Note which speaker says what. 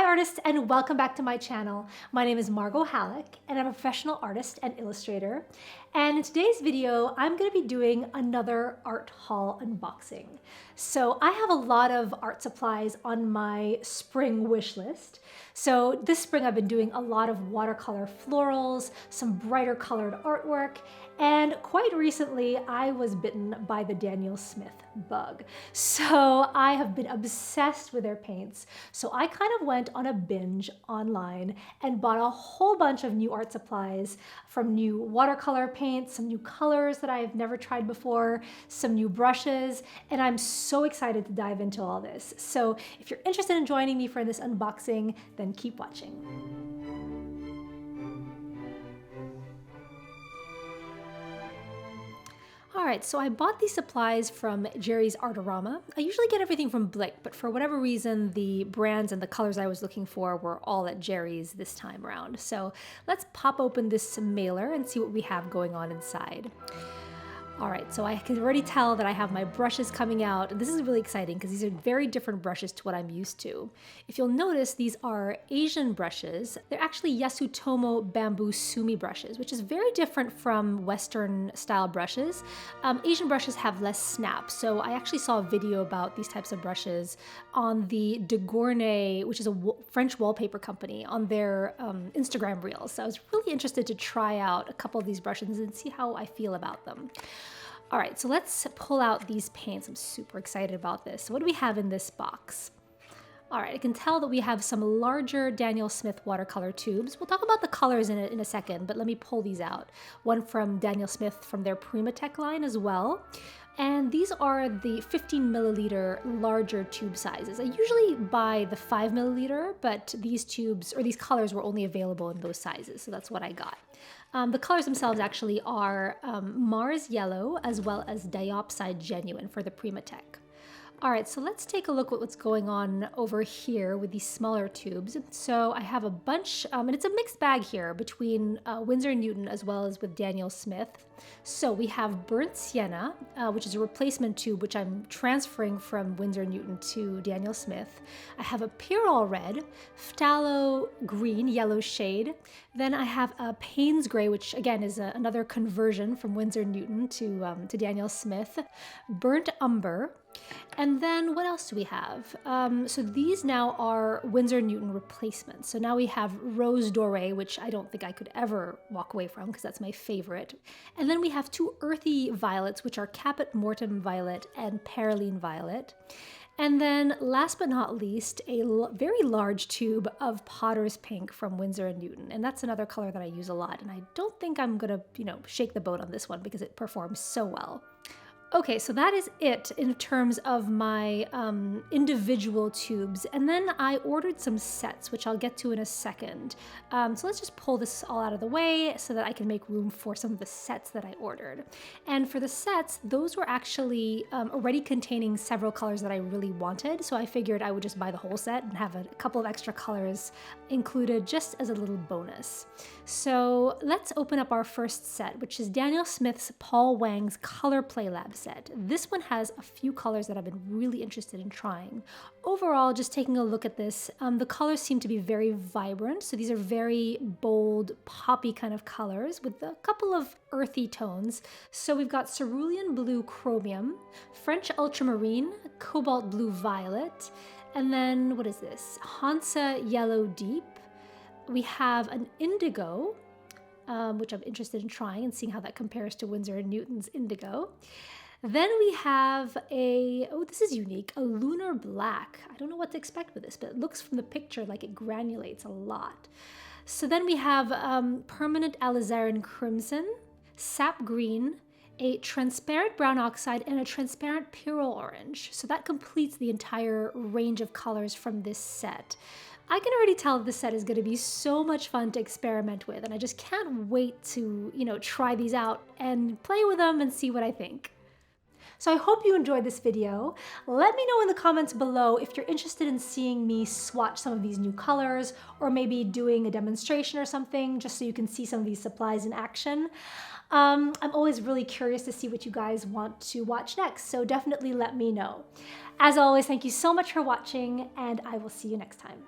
Speaker 1: artists, and welcome back to my channel. My name is Margot and I'm a professional artist and illustrator. And in today's video, I'm going to be doing another art haul unboxing. So I have a lot of art supplies on my spring wish list. So this spring I've been doing a lot of watercolor florals, some brighter colored artwork, and quite recently I was bitten by the Daniel Smith bug. So I have been obsessed with their paints. So I kind of went on a binge online and bought a whole bunch of new art supplies, from new watercolor paints, some new colors that I've never tried before, some new brushes, and I'm so excited to dive into all this. So if you're interested in joining me for this unboxing, then keep watching. Alright, so I bought these supplies from Jerry's Artorama. I usually get everything from Blick, but for whatever reason, the brands and the colors I was looking for were all at Jerry's this time around. So let's pop open this mailer and see what we have going on inside. Alright, so I can already tell that I have my brushes coming out, and this is really exciting because these are very different brushes to what I'm used to. If you'll notice, these are Asian brushes. They're actually Yasutomo bamboo sumi brushes, which is very different from Western style brushes. Asian brushes have less snap, so I actually saw a video about these types of brushes on the De Gournay, which is a French wallpaper company, on their Instagram reels. So I was really interested to try out a couple of these brushes and see how I feel about them. All right, so let's pull out these paints. I'm super excited about this. So what do we have in this box? All right, I can tell that we have some larger Daniel Smith watercolor tubes. We'll talk about the colors in a second, but let me pull these out. One from Daniel Smith from their Primatech line as well. And these are the 15 milliliter larger tube sizes. I usually buy the 5 milliliter, but these tubes, or these colors, were only available in those sizes, so that's what I got. The colors themselves actually are Mars Yellow as well as Diopside Genuine for the Primatech. All right, so let's take a look at what's going on over here with these smaller tubes. So I have a bunch, and it's a mixed bag here between Winsor & Newton as well as with Daniel Smith. So we have Burnt Sienna, which is a replacement tube, which I'm transferring from Winsor & Newton to Daniel Smith. I have a Pyrrol Red, Phthalo Green, yellow shade. Then I have a Payne's Gray, which again is another conversion from Winsor & Newton to Daniel Smith. Burnt Umber. And then what else do we have? So these now are Winsor & Newton replacements. So now we have Rose Doré, which I don't think I could ever walk away from because that's my favorite. And then we have two earthy violets, which are Caput Mortuum Violet and Perylene Violet. And then last but not least, a very large tube of Potter's Pink from Winsor & Newton. And that's another color that I use a lot. And I don't think I'm gonna, shake the boat on this one because it performs so well. Okay, so that is it in terms of my individual tubes. And then I ordered some sets, which I'll get to in a second. So let's just pull this all out of the way so that I can make room for some of the sets that I ordered. And for the sets, those were actually already containing several colors that I really wanted. So I figured I would just buy the whole set and have a couple of extra colors included just as a little bonus. So let's open up our first set, which is Daniel Smith's Paul Wang's Color Play Lab set. This one has a few colors that I've been really interested in trying. Overall, just taking a look at this, the colors seem to be very vibrant. So these are very bold, poppy kind of colors with a couple of earthy tones. So we've got Cerulean Blue Chromium, French Ultramarine, Cobalt Blue Violet, and then what is this? Hansa Yellow Deep. We have an Indigo, which I'm interested in trying and seeing how that compares to Winsor & Newton's Indigo. Then we have this is unique, a Lunar Black. I don't know what to expect with this, but it looks from the picture like it granulates a lot. So then we have Permanent Alizarin Crimson, Sap Green, a transparent brown oxide, and a transparent Pyrrol Orange. So that completes the entire range of colors from this set. I can already tell this set is going to be so much fun to experiment with, and I just can't wait to, try these out and play with them and see what I think. So I hope you enjoyed this video. Let me know in the comments below if you're interested in seeing me swatch some of these new colors, or maybe doing a demonstration or something, just so you can see some of these supplies in action. I'm always really curious to see what you guys want to watch next, so definitely let me know. As always, thank you so much for watching, and I will see you next time.